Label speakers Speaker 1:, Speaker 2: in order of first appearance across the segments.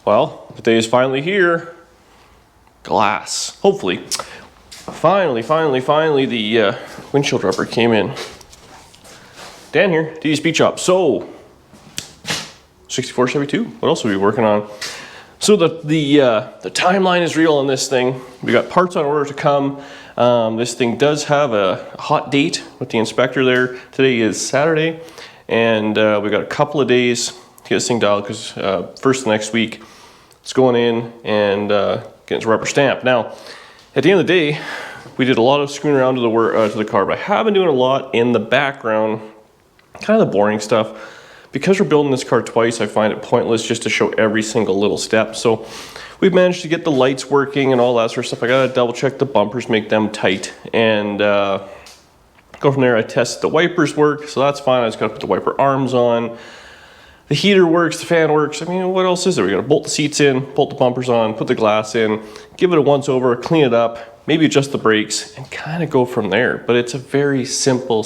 Speaker 1: Well, the day is finally here. Glass, hopefully. Finally, the windshield rubber came in. Dan here, 90's Beach Shop. So, 64 Chevy 2. What else are we working on? So the timeline is real on this thing. We got parts on order to come. This thing does have a hot date with the inspector there. Today is Saturday, and we got a couple of days to get this thing dialed because first of next week it's going in and getting its rubber stamp. Now, at the end of the day, we did a lot of screwing around to the car, but I have been doing a lot in the background, kind of the boring stuff. Because we're building this car twice, I find it pointless just to show every single little step. So we've managed to get the lights working and all that sort of stuff. I gotta double check the bumpers, make them tight, and go from there. I tested the wipers work, so that's fine. I just gotta put the wiper arms on. The heater works, the fan works. I mean, what else is there? We gotta bolt the seats in, bolt the bumpers on, put the glass in, give it a once over, clean it up, maybe adjust the brakes, and kind of go from there. But it's a very simple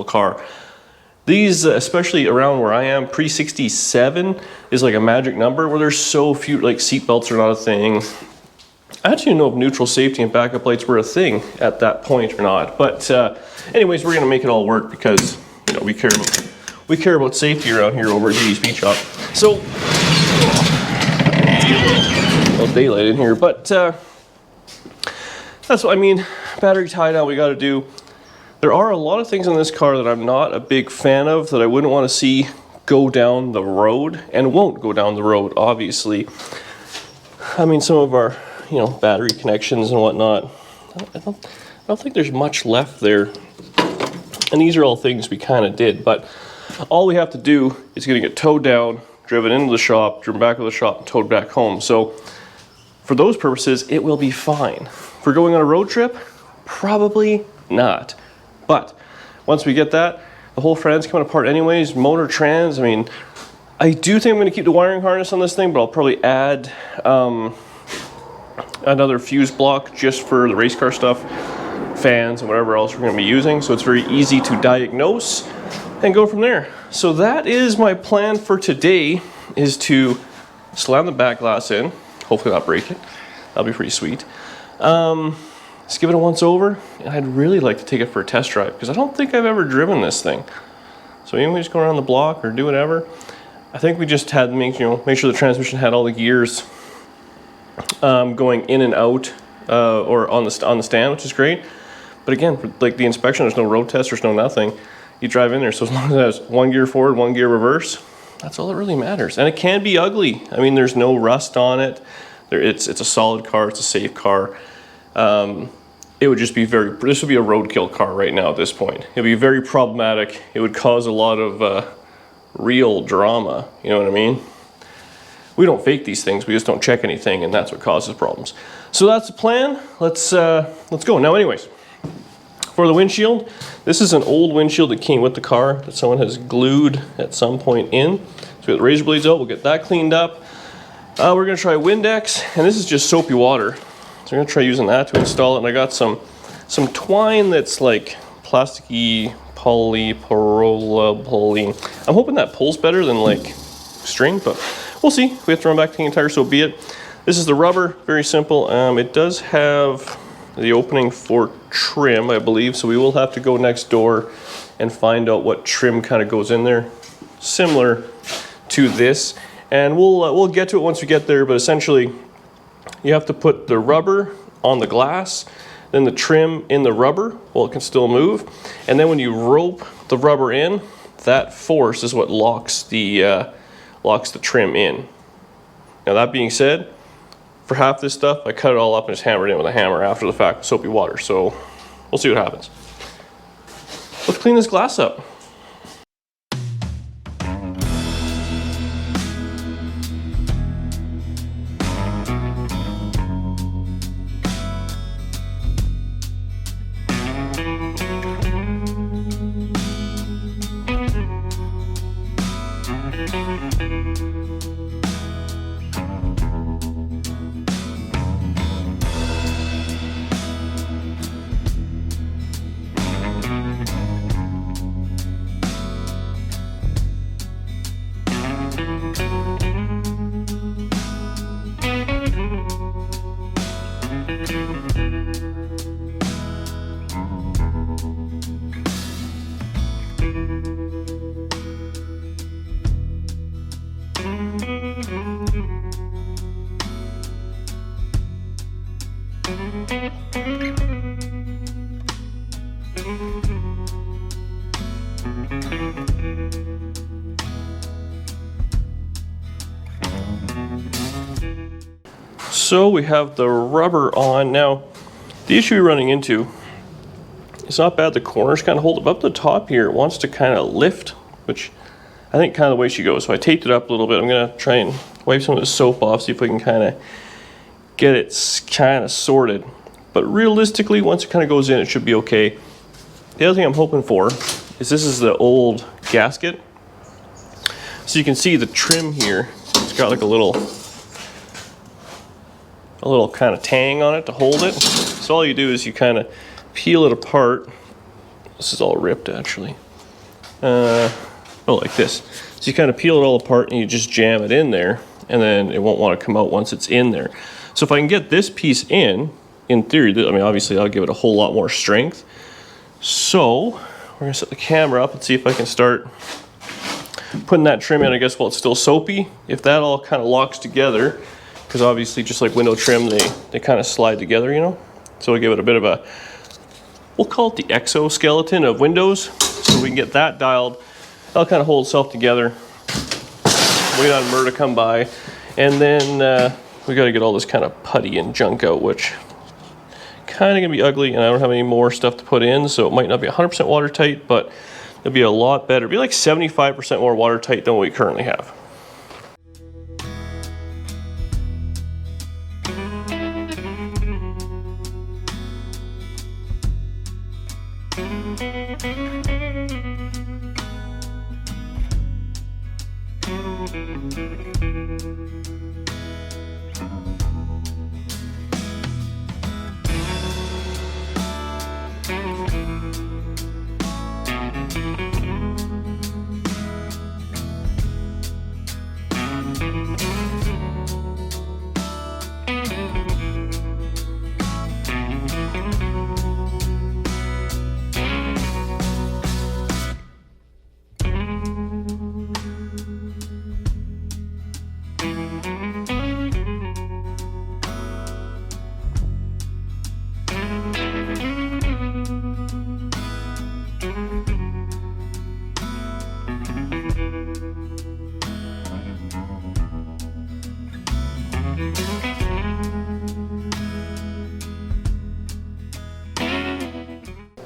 Speaker 1: car. These, especially around where I am, pre-67 is like a magic number where there's so few, like seat belts are not a thing. I actually don't know if neutral safety and backup lights were a thing at that point or not. But anyways, we're gonna make it all work because, you know, we care about safety around here over at 90's Beach Shop. So, a little daylight in here, but that's what I mean. Battery tie down we gotta do. There are a lot of things in this car that I'm not a big fan of that I wouldn't want to see go down the road and won't go down the road, obviously. I mean, some of our, you know, battery connections and whatnot. I don't think there's much left there. And these are all things we kind of did, but all we have to do is gonna get towed down, driven into the shop, driven back to the shop, and towed back home. So for those purposes, it will be fine. If we're going on a road trip, probably not. But once we get that, the whole front end's coming apart anyways, motor, trans. I mean, I do think I'm gonna keep the wiring harness on this thing, but I'll probably add another fuse block just for the race car stuff, fans and whatever else we're gonna be using. So it's very easy to diagnose and go from there. So that is my plan for today, is to slam the back glass in, hopefully not break it. That'll be pretty sweet. Just give it a once over, and I'd really like to take it for a test drive because I don't think I've ever driven this thing. So even we just go around the block or do whatever. I think we just had to make sure the transmission had all the gears going in and out or on the stand, which is great. But again, for like the inspection, there's no road test, there's no nothing. You drive in there, so as long as it has one gear forward, one gear reverse, that's all that really matters. And it can be ugly. I mean, there's no rust on it. It's a solid car, it's a safe car. It would just be this would be a roadkill car right now at this point. It would be very problematic. It would cause a lot of real drama, you know what I mean? We don't fake these things, we just don't check anything, and that's what causes problems. So that's the plan. Let's go. Now anyways, for the windshield, this is an old windshield that came with the car that someone has glued at some point in. So we got the razor blades out, we'll get that cleaned up. We're gonna try Windex, and this is just soapy water. So I'm gonna try using that to install it, and I got some twine that's like plasticky polypropylene. I'm hoping that pulls better than like string, but we'll see. If we have to run back to the entire, so be it. This is the rubber, very simple. It does have the opening for trim, I believe, so we will have to go next door and find out what trim kind of goes in there, similar to this. And we'll get to it once we get there, but essentially, you have to put the rubber on the glass, then the trim in the rubber while it can still move. And then when you rope the rubber in, that force is what locks the trim in. Now that being said, for half this stuff, I cut it all up and just hammered it in with a hammer after the fact with soapy water. So we'll see what happens. Let's clean this glass up. So we have the rubber on. Now, the issue we're running into, it's not bad. The corners kind of hold up the top here. It wants to kind of lift, which I think kind of the way she goes. So I taped it up a little bit. I'm going to try and wipe some of the soap off, see if we can kind of get it kind of sorted. But realistically, once it kind of goes in, it should be okay. The other thing I'm hoping for is this is the old gasket. So you can see the trim here. It's got like a little kind of tang on it to hold it. So all you do is you kind of peel it apart. This is all ripped actually. Like this. So you kind of peel it all apart and you just jam it in there, and then it won't want to come out once it's in there. So if I can get this piece in theory, I mean obviously that'll give it a whole lot more strength. So we're gonna set the camera up and see if I can start putting that trim in, I guess, while it's still soapy. If that all kind of locks together, because obviously just like window trim, they kind of slide together, you know? So we give it a bit of a, we'll call it the exoskeleton of windows. So we can get that dialed. That'll kind of hold itself together. Wait on Mur to come by. And then we got to get all this kind of putty and junk out, which kind of gonna be ugly, and I don't have any more stuff to put in, so it might not be 100% watertight, but it'll be a lot better. It'll be like 75% more watertight than what we currently have.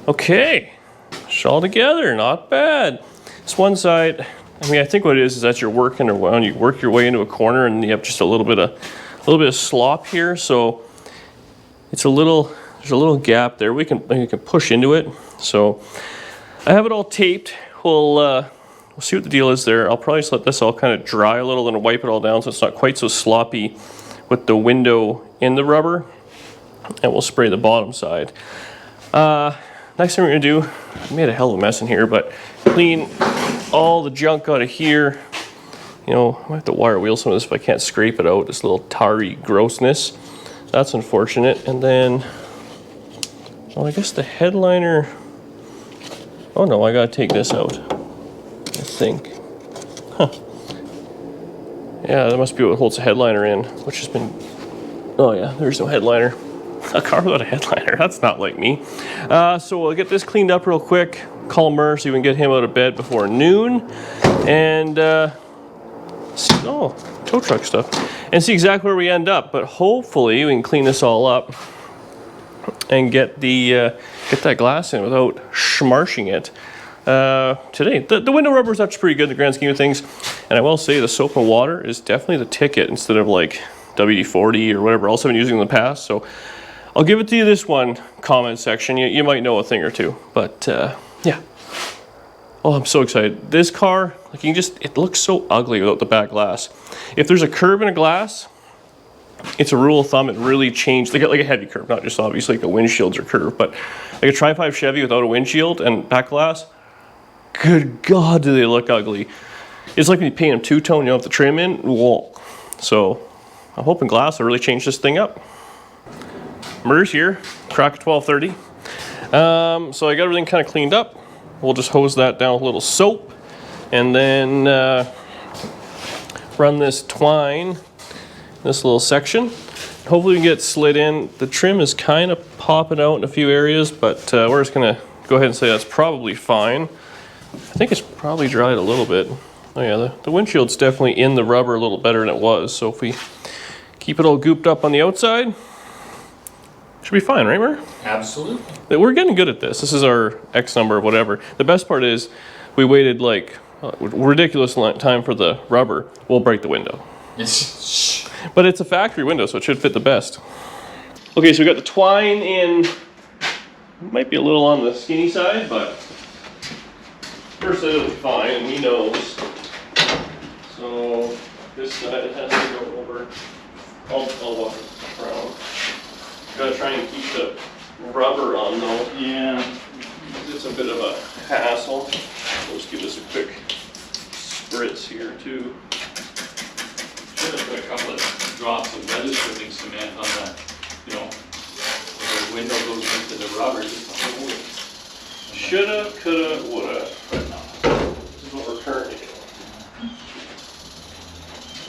Speaker 1: Okay, it's all together, not bad. This one side, I mean, I think what it is that you're working around, you work your way into a corner and you have just a little bit of slop here, so it's there's a little gap there. We can push into it. So I have it all taped. We'll see what the deal is there. I'll probably just let this all kind of dry a little and wipe it all down so it's not quite so sloppy with the window in the rubber, and we'll spray the bottom side. Next thing we're gonna do, I made a hell of a mess in here, but clean all the junk out of here. You know, I might have to wire wheel some of this if I can't scrape it out, this little tarry grossness. That's unfortunate. And then, well, I guess the headliner, oh no, I gotta take this out, I think. Huh. Yeah, that must be what holds the headliner in, which has been, oh yeah, there's no headliner. A car without a headliner, that's not like me. So we'll get this cleaned up real quick, call Mur so we can get him out of bed before noon, and tow truck stuff, and see exactly where we end up. But hopefully we can clean this all up and get that glass in without schmarshing it today. The window rubber is actually pretty good in the grand scheme of things, and I will say the soap and water is definitely the ticket instead of like WD-40 or whatever else I've been using in the past. So I'll give it to you this one, comment section. You might know a thing or two, but yeah. Oh, I'm so excited. This car, like it looks so ugly without the back glass. If there's a curve in a glass, it's a rule of thumb, it really changed. They get like a heavy curve, not just obviously like the windshields are curved, but like a Tri-5 Chevy without a windshield and back glass, good God, do they look ugly. It's like when you paint them two-tone, you don't have the trim in. Whoa. So I'm hoping glass will really change this thing up. Mur's here, crack 12:30. So I got everything kind of cleaned up. We'll just hose that down with a little soap and then run run this twine, this little section. Hopefully we can get slid in. The trim is kind of popping out in a few areas, but we're just gonna go ahead and say that's probably fine. I think it's probably dried a little bit. Oh yeah, the windshield's definitely in the rubber a little better than it was. So if we keep it all gooped up on the outside, should be fine, right, Mer?
Speaker 2: Absolutely.
Speaker 1: We're getting good at this. This is our X number, whatever. The best part is we waited like ridiculous time for the rubber. We'll break the window. But it's a factory window, so it should fit the best. Okay, so we got the twine in. Might be a little on the skinny side, but first it'll be fine, and he knows. So this side has to go over. I'll walk it around. Gotta try and keep the rubber on though.
Speaker 2: Yeah.
Speaker 1: It's a bit of a hassle. We'll just give this a quick spritz here too.
Speaker 2: Should have put a couple of drops of weather stripping cement on that, you know, where the window goes into the rubber just to hold it.
Speaker 1: Shoulda, coulda, woulda.
Speaker 2: But no.
Speaker 1: This is what we're currently doing.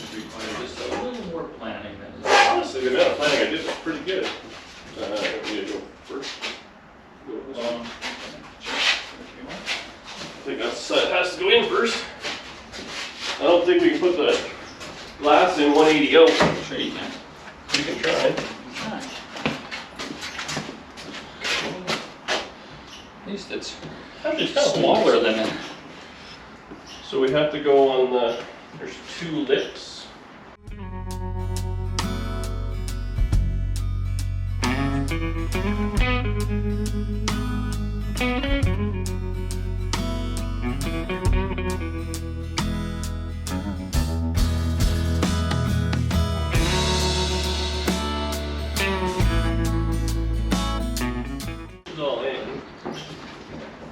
Speaker 2: It required just a little more planning than this.
Speaker 1: Honestly, the amount of planning I did was pretty good. We need to go first. Go this way. I think that's it has to go in first. I don't think we can put the glass in 180 out.
Speaker 2: Sure you can.
Speaker 1: You can try.
Speaker 2: At least it's
Speaker 1: Actually, it's kind of
Speaker 2: smaller than it.
Speaker 1: So we have to go on the, there's 2 lips. It's all in.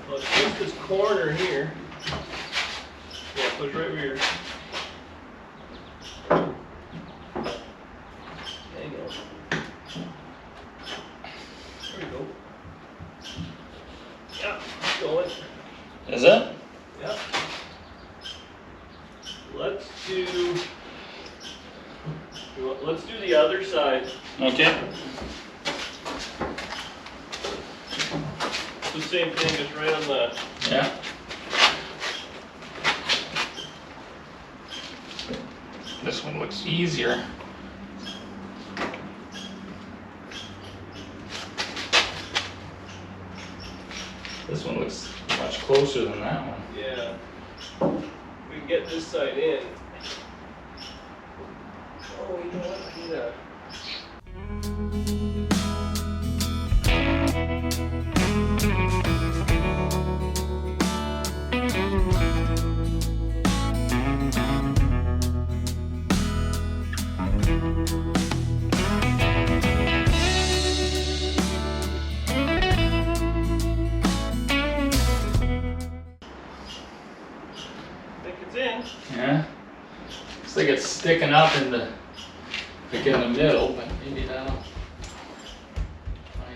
Speaker 1: Let's push this corner here. Yeah, push right over here. There you go. There we go. Yeah, it's going.
Speaker 2: Is it?
Speaker 1: Yeah. Let's do the other side.
Speaker 2: Okay.
Speaker 1: It's the same thing, just right on the.
Speaker 2: Yeah. This one looks easier. This one looks much closer than that one.
Speaker 1: Yeah. We can get this side in. Oh, you know what? I need a.
Speaker 2: Yeah. Looks like it's sticking up in the, like in the middle, but maybe that'll find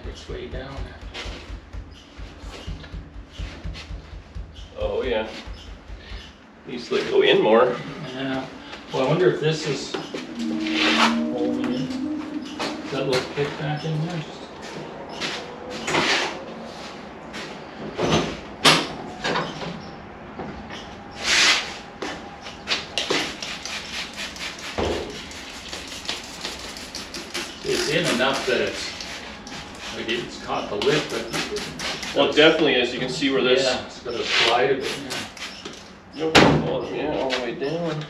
Speaker 2: its way down there.
Speaker 1: Oh yeah. Needs to like go in more.
Speaker 2: Yeah. Well, I wonder if this is holding in. Is that little kickback in there? It's in enough that it's caught the lip, but
Speaker 1: Well, it definitely is. You can see where this.
Speaker 2: yeah, it's got to slide a bit. Yeah.
Speaker 1: Yeah, all the way down.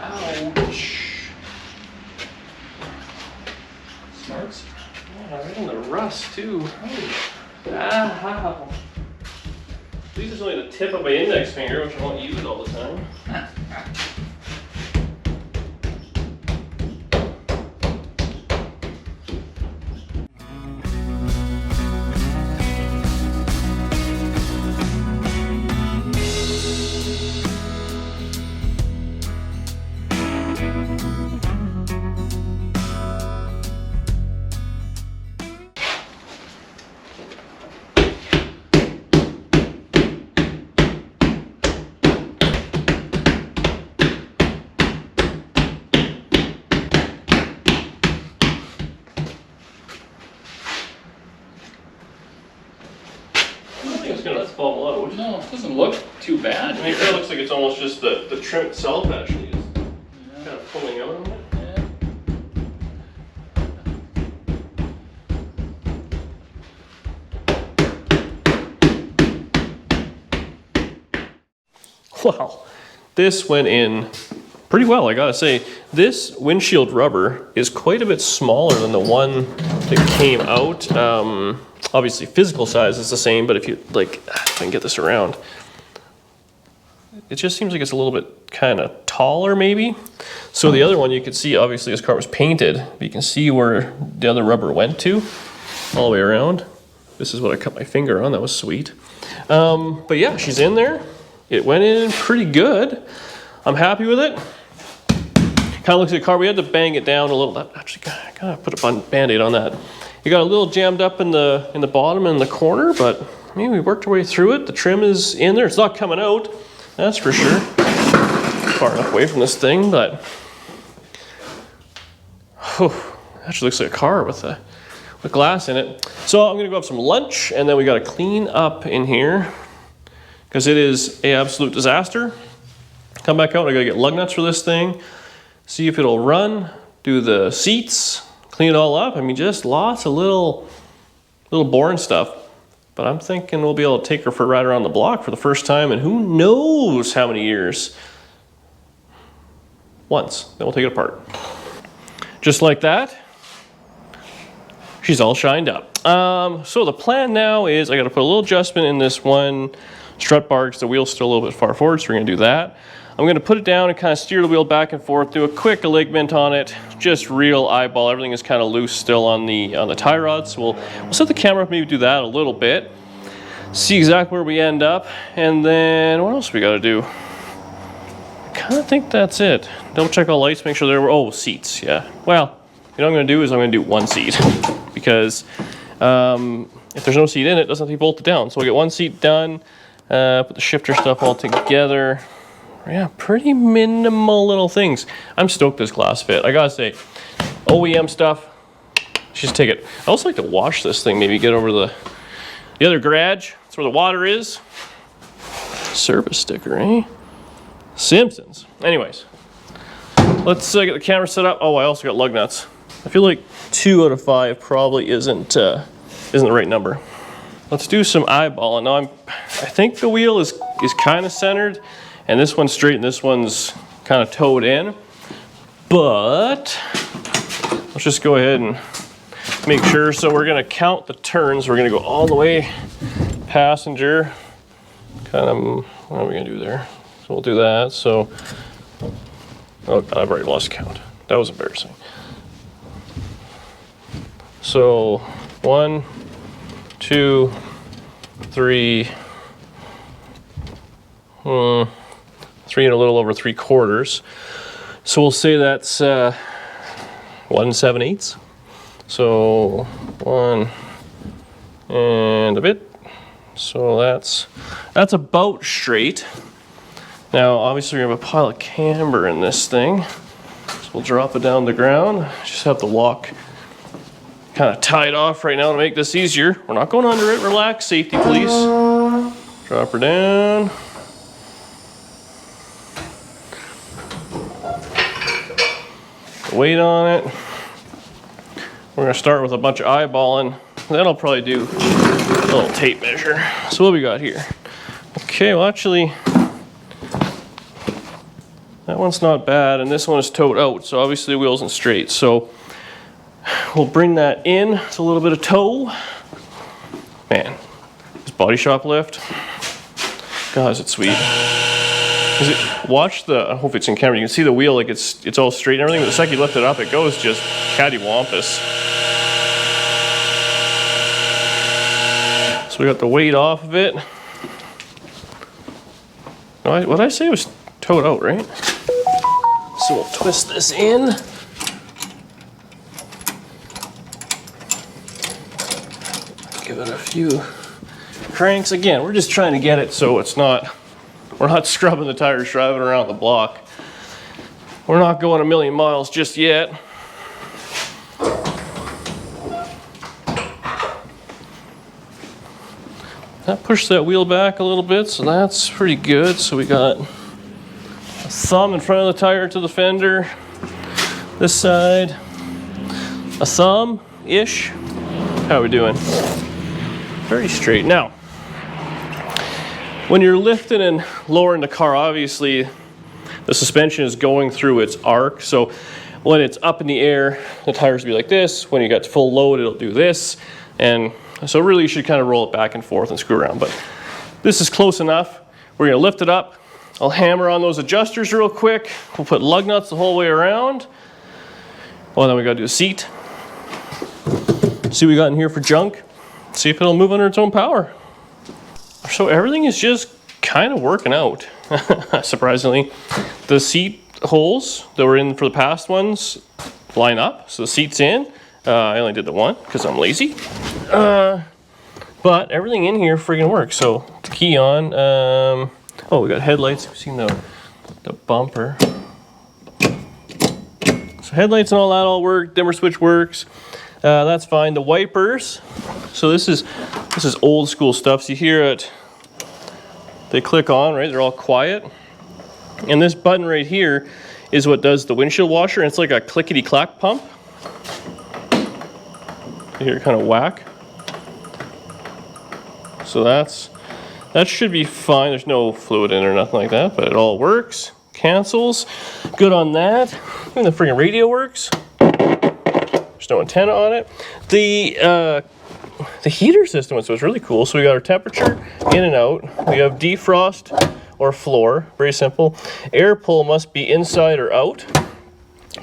Speaker 1: Ouch.
Speaker 2: Smarts.
Speaker 1: Yeah, right in the rust too. Ow. At least it's only the tip of my index finger, which I won't use all the time. almost just the trim itself actually is kind of pulling out on it. Wow, this went in pretty well, I gotta say. This windshield rubber is quite a bit smaller than the one that came out. Obviously physical size is the same, but if you, like, if I can get this around, it just seems like it's a little bit kind of taller maybe. So the other one you could see, obviously this car was painted, but you can see where the other rubber went to, all the way around. This is what I cut my finger on, that was sweet. But yeah, she's in there. It went in pretty good. I'm happy with it. Kind of looks like a car. We had to bang it down a little. Actually, I gotta put a Band-Aid on that. It got a little jammed up in the bottom and the corner, but I mean, we worked our way through it. The trim is in there. It's not coming out, that's for sure. Far enough away from this thing, but actually looks like a car with glass in it. So I'm gonna go have some lunch, and then we gotta clean up in here, because it is an absolute disaster. Come back out, I gotta get lug nuts for this thing, see if it'll run, do the seats, clean it all up. I mean, just lots of little boring stuff. But I'm thinking we'll be able to take her for a ride around the block for the first time in who knows how many years. Once, then we'll take it apart. Just like that, she's all shined up. So the plan now is I gotta put a little adjustment in this one strut bar because the wheel's still a little bit far forward, so we're gonna do that. I'm gonna put it down and kind of steer the wheel back and forth, do a quick alignment on it, just real eyeball. Everything is kind of loose still on the tie rods. So we'll set the camera up, maybe do that a little bit, see exactly where we end up, and then what else we gotta do? I kind of think that's it. Double check all lights, make sure there were, seats, yeah. Well, you know what I'm gonna do is I'm gonna do one seat because if there's no seat in it, it doesn't have to be bolted down. So we'll get one seat done. Put the shifter stuff all together. Yeah, pretty minimal little things. I'm stoked this glass fit. I gotta say, OEM stuff, just take it. I also like to wash this thing, maybe get over the other garage. That's where the water is. Service sticker, eh? Simpsons. Anyways, let's get the camera set up. Oh, I also got lug nuts. I feel like 2 out of 5 probably isn't the right number. Let's do some eyeballing. Now I think the wheel is kind of centered, and this one's straight and this one's kind of towed in. But let's just go ahead and make sure. So we're gonna count the turns. We're gonna go all the way passenger. Kind of, what are we gonna do there? So we'll do that. So, oh God, I've already lost count. That was embarrassing. So 1, 2, 3, 3 and a little over 3/4. So we'll say that's 1 7/8. So 1 and a bit. So that's about straight. Now obviously we have a pile of camber in this thing. So we'll drop it down the ground. Just have the lock kind of tied off right now to make this easier. We're not going under it. Relax. Safety, please. Drop her down. Weight on it. We're going to start with a bunch of eyeballing. Then I'll probably do a little tape measure. So what we got here? Okay, well actually, that one's not bad, and this one is towed out, so obviously the wheel isn't straight. So we'll bring that in. It's a little bit of tow. Man, this body shop lift. God, is it sweet. Watch the, I hope it's in camera, you can see the wheel, like it's all straight and everything, but the second you lift it up, it goes just cattywampus. So we got the weight off of it. No, what did I say? It was towed out, right? So we'll twist this in. Give it a few cranks. Again, we're just trying to get it so it's not, we're not scrubbing the tires driving around the block. We're not going a million miles just yet. That pushed that wheel back a little bit, so that's pretty good. So we got thumb in front of the tire to the fender. This side, a thumb-ish. How are we doing? Very straight. Now, when you're lifting and lowering the car, obviously the suspension is going through its arc. So when it's up in the air, the tires will be like this. When you got full load, it'll do this. And so really you should kind of roll it back and forth and screw around. But this is close enough. We're gonna lift it up. I'll hammer on those adjusters real quick. We'll put lug nuts the whole way around. Oh, then we gotta do the seat. See what we got in here for junk. See if it'll move under its own power. So everything is just kind of working out, surprisingly. The seat holes that were in for the past ones line up, so the seat's in. I only did the one because I'm lazy. But everything in here friggin' works. So the key on. Oh, we got headlights. We've seen the bumper. So headlights and all that all work. Dimmer switch works. That's fine. The wipers. So this is old school stuff. So you hear it. They click on, right? They're all quiet. And this button right here is what does the windshield washer. And it's like a clickety-clack pump. You hear it kind of whack. So that should be fine. There's no fluid in or nothing like that, but it all works. Cancels. Good on that. Even the freaking radio works. There's no antenna on it. The heater system was really cool. So we got our temperature in and out. We have defrost or floor, very simple. Air pull must be inside or out.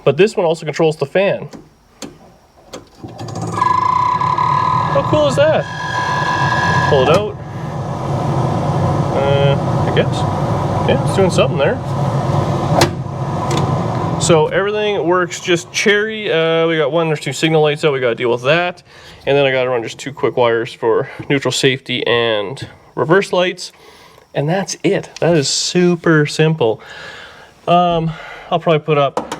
Speaker 1: But this one also controls the fan. How cool is that? Pull it out. I guess. Yeah, it's doing something there. So everything works just cherry. We got one or two signal lights out. We got to deal with that. And then I got to run just 2 quick wires for neutral safety and reverse lights. And that's it. That is super simple. I'll probably put up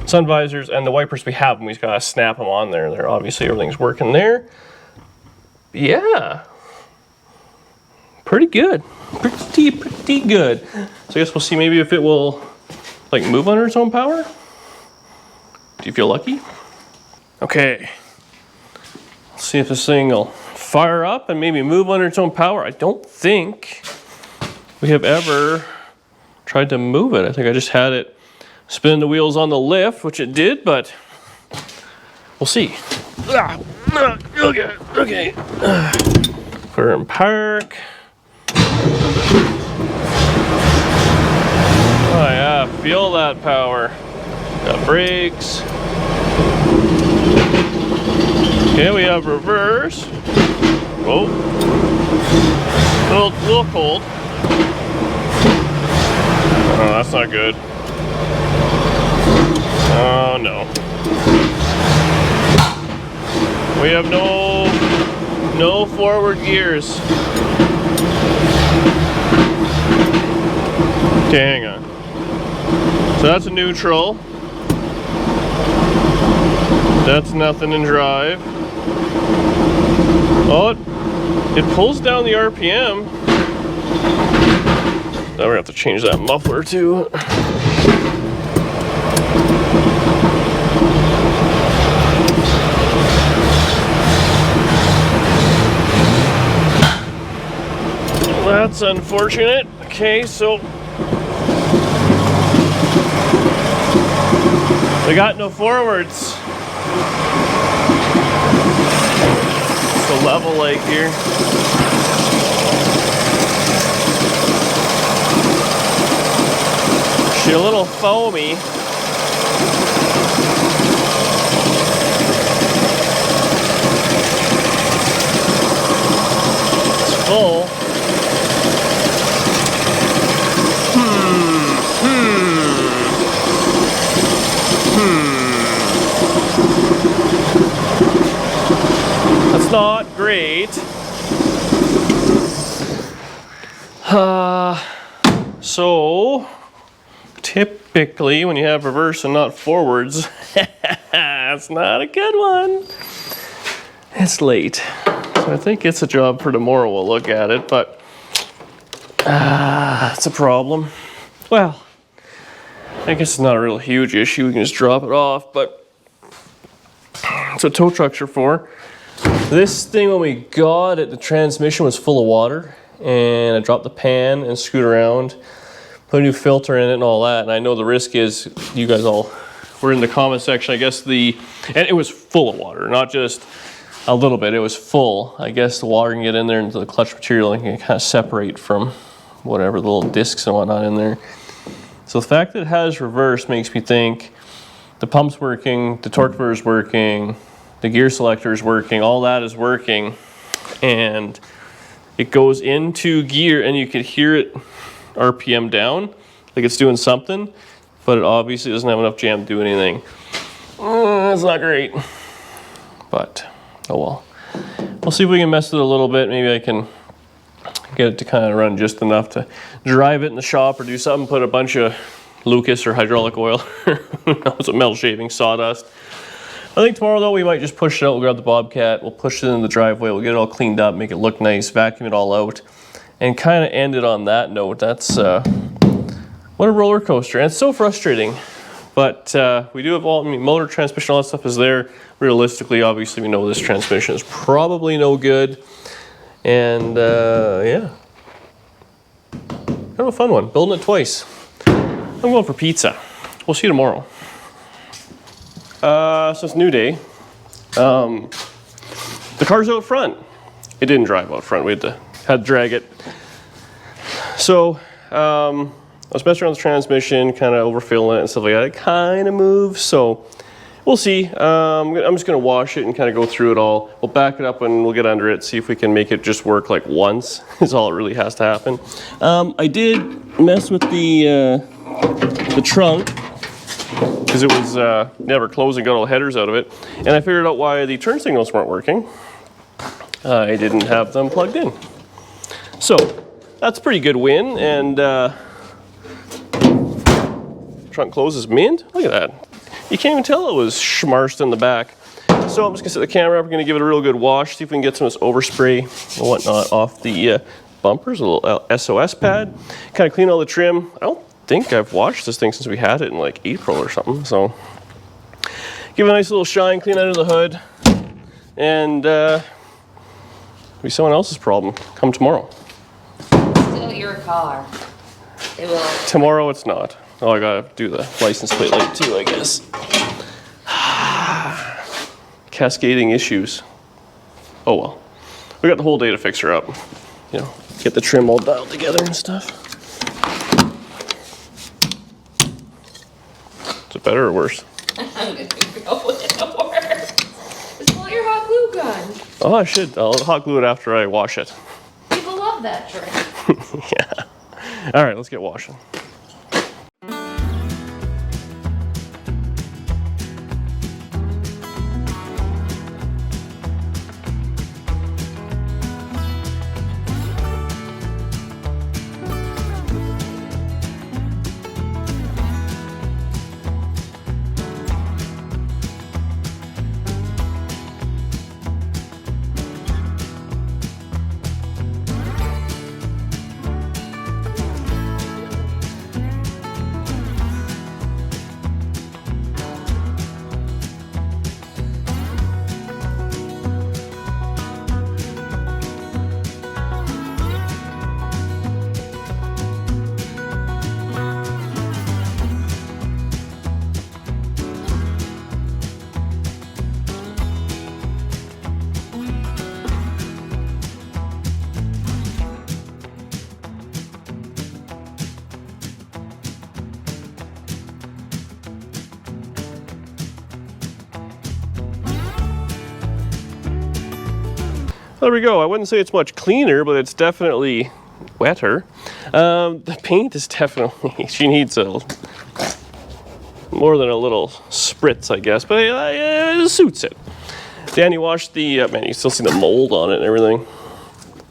Speaker 1: sun visors and the wipers. We have them. We just got to snap them on there. There, obviously everything's working there. Yeah. Pretty good. Pretty good. So I guess we'll see maybe if it will like move under its own power. Do you feel lucky? Okay. Let's see if this thing will fire up and maybe move under its own power. I don't think we have ever tried to move it. I think I just had it spin the wheels on the lift, which it did, but we'll see. Okay. Put her in park. Oh yeah, feel that power. Got brakes. Okay, we have reverse. Whoa. A little cold. Oh, that's not good. Oh no. We have no forward gears. Okay, hang on. So that's a neutral. That's nothing in drive. Oh, it pulls down the RPM. Now we're gonna have to change that muffler too. That's unfortunate. Okay, so we got no forwards. It's a level leg here. She's a little foamy. It's full. That's not great. So typically when you have reverse and not forwards, that's not a good one. It's late. So I think it's a job for tomorrow. We'll look at it, but That's a problem. Well, I guess it's not a real huge issue. We can just drop it off, but that's what tow trucks are for. This thing, when we got it, the transmission was full of water, and I dropped the pan and screwed around, put a new filter in it and all that. And I know the risk is, you guys all were in the comment section, I guess and it was full of water, not just a little bit, it was full. I guess the water can get in there into the clutch material and can kind of separate from whatever, the little discs and whatnot in there. So the fact that it has reverse makes me think the pump's working, the torque converter's working, the gear selector is working, all that is working, and it goes into gear and you could hear it RPM down, like it's doing something, but it obviously doesn't have enough jam to do anything. That's not great, but oh well. We'll see if we can mess with it a little bit. Maybe I can get it to kind of run just enough to drive it in the shop or do something, put a bunch of Lucas or hydraulic oil, who knows, a metal shaving, sawdust. I think tomorrow though we might just push it out, we'll grab the Bobcat, we'll push it in the driveway, we'll get it all cleaned up, make it look nice, vacuum it all out, and kind of end it on that note. That's, what a roller coaster, and it's so frustrating. But we do have all, motor, transmission, all that stuff is there. Realistically, obviously we know this transmission is probably no good. And yeah, kind of a fun one, building it twice. I'm going for pizza. We'll see you tomorrow. So it's a new day. The car's out front. It didn't drive out front. We had to drag it. So I was messing around with the transmission, kind of overfilling it and stuff like that. It kind of moves, so we'll see. I'm just going to wash it and kind of go through it all. We'll back it up and we'll get under it, see if we can make it just work like once, is all it really has to happen. I did mess with the trunk, because it was never closing, got all headers out of it, and I figured out why the turn signals weren't working. I didn't have them plugged in. So that's a pretty good win, and trunk closes mint. Look at that. You can't even tell it was schmarsed in the back. So I'm just gonna set the camera up, we're gonna give it a real good wash, see if we can get some of this overspray and whatnot off the bumpers, a little SOS pad, kind of clean all the trim. I don't think I've washed this thing since we had it in like April or something, so give it a nice little shine, clean under the hood, and it'll be someone else's problem come tomorrow.
Speaker 3: Still your car. It will.
Speaker 1: Tomorrow it's not. Oh, I gotta do the license plate light too, I guess. Cascading issues. Oh well. We got the whole day to fix her up. You know, get the trim all dialed together and stuff. Is it better or worse?
Speaker 3: I'm gonna go with it worse. Just pull your hot glue gun.
Speaker 1: Oh, I should. I'll hot glue it after I wash it.
Speaker 3: People love that trick.
Speaker 1: Yeah. All right, let's get washing. There we go. I wouldn't say it's much cleaner, but it's definitely wetter. The paint is definitely, she needs more than a little spritz, I guess, but it suits it. Danny washed the, man, you still see the mold on it and everything.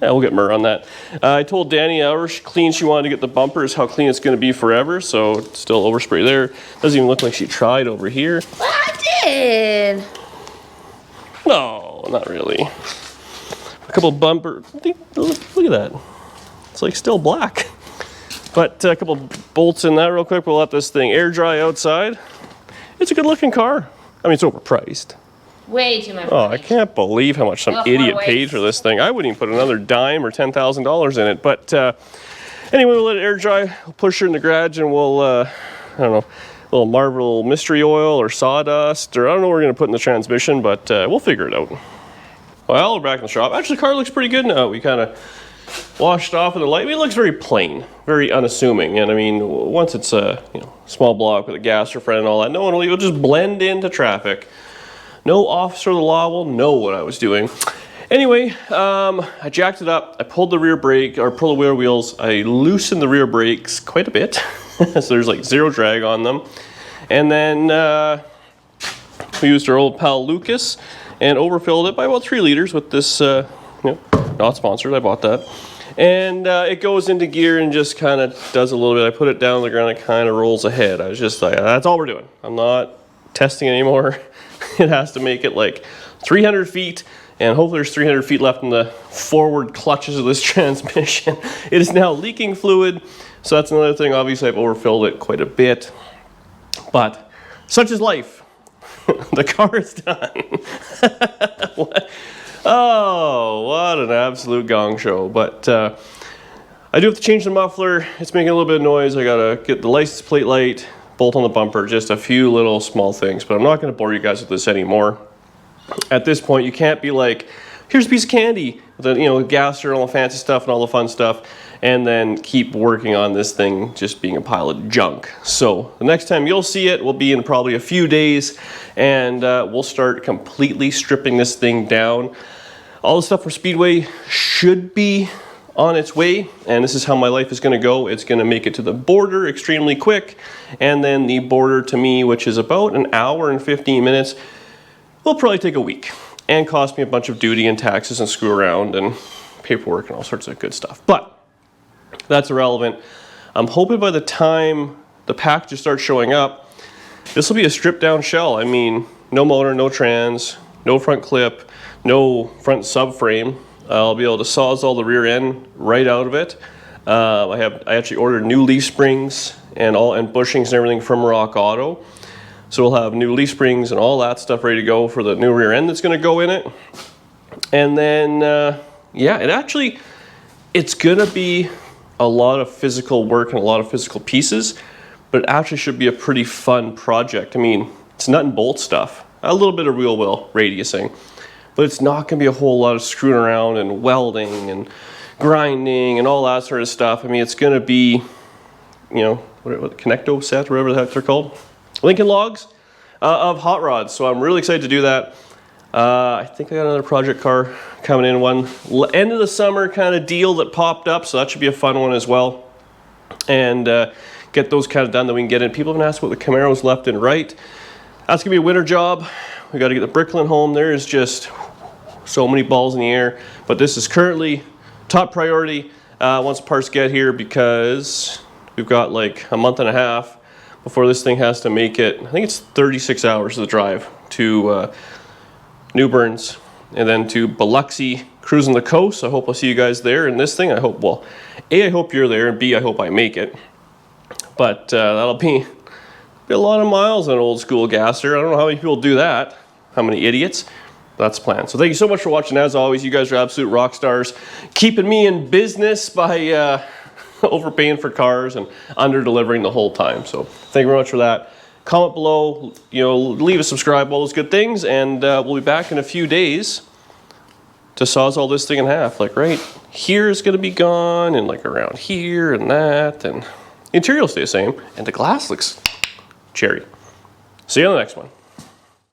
Speaker 1: Yeah, we'll get Mur on that. I told Danny how clean she wanted to get the bumpers, how clean it's going to be forever, so it's still overspray there. Doesn't even look like she tried over here.
Speaker 3: Well, I did.
Speaker 1: No, not really. A couple bumper, look at that. It's like still black. But a couple bolts in that real quick. We'll let this thing air dry outside. It's a good looking car. I mean, it's overpriced.
Speaker 3: Way too much
Speaker 1: Oh,
Speaker 3: money.
Speaker 1: I can't believe how much some
Speaker 3: Well,
Speaker 1: idiot
Speaker 3: more
Speaker 1: paid
Speaker 3: waste.
Speaker 1: for this thing. I wouldn't even put another dime or $10,000 in it. But anyway, we'll let it air dry. We'll push her in the garage and we'll, I don't know, a little Marvel mystery oil or sawdust, or I don't know what we're going to put in the transmission, but we'll figure it out. Well, we're back in the shop. Actually, the car looks pretty good now. We kind of washed off with the light. I mean, it looks very plain, very unassuming. And I mean, once it's a small block with a gas or front and all that, no one will just blend into traffic. No officer of the law will know what I was doing. Anyway, I jacked it up. I pulled the rear brake, or pulled the rear wheels. I loosened the rear brakes quite a bit, so there's like zero drag on them. And then we used our old pal Lucas and overfilled it by about 3 liters with this, not sponsored, I bought that. And it goes into gear and just kind of does a little bit. I put it down on the ground, it kind of rolls ahead. I was just like, that's all we're doing. I'm not testing anymore. It has to make it like 300 feet, and hopefully there's 300 feet left in the forward clutches of this transmission. It is now leaking fluid, so that's another thing. Obviously, I've overfilled it quite a bit, but such is life. The car is done. Oh, what an absolute gong show. But I do have to change the muffler. It's making a little bit of noise. I gotta get the license plate light, bolt on the bumper, just a few little small things. But I'm not gonna bore you guys with this anymore. At this point, you can't be like, here's a piece of candy, the gasser, all the fancy stuff and all the fun stuff, and then keep working on this thing just being a pile of junk. So the next time you'll see it will be in probably a few days, and we'll start completely stripping this thing down. All the stuff from Speedway should be on its way, and this is how my life is going to go. It's going to make it to the border extremely quick, and then the border to me, which is about an hour and 15 minutes, will probably take a week and cost me a bunch of duty and taxes and screw around and paperwork and all sorts of good stuff. But that's irrelevant. I'm hoping by the time the packages start showing up, this will be a stripped down shell. I mean, no motor, no trans, no front clip, no front subframe. I'll be able to sawzall the rear end right out of it. I actually ordered new leaf springs and bushings and everything from Rock Auto. So we'll have new leaf springs and all that stuff ready to go for the new rear end that's going to go in it. And then, it's going to be a lot of physical work and a lot of physical pieces, but it actually should be a pretty fun project. I mean, it's nut and bolt stuff, a little bit of wheel well radiusing, but it's not going to be a whole lot of screwing around and welding and grinding and all that sort of stuff. I mean, it's going to be, what Connecto set or whatever the heck they're called. Lincoln Logs of hot rods. So I'm really excited to do that. I think I got another project car coming in, one end of the summer kind of deal that popped up. So that should be a fun one as well. And get those kind of done that we can get in. People have been asking about the Camaros left and right. That's gonna be a winter job. We got to get the Bricklin home. There is just so many balls in the air. But this is currently top priority once parts get here, because we've got like a month and a half before this thing has to make it. I think it's 36 hours of the drive to New Burns and then to Biloxi, cruising the coast. I hope I'll see you guys there in this thing. I hope, well, A, I hope you're there, and B, I hope I make it. But that'll be a lot of miles on an old school gasser. I don't know how many people do that. How many idiots? That's the plan. So thank you so much for watching. As always, you guys are absolute rock stars, keeping me in business by overpaying for cars and under delivering the whole time. So thank you very much for that. Comment below, leave a subscribe, all those good things, and we'll be back in a few days to sawzall this thing in half. Like right here is going to be gone, and like around here and that, and the interior will stay the same, and the glass looks cherry. See you on the next one.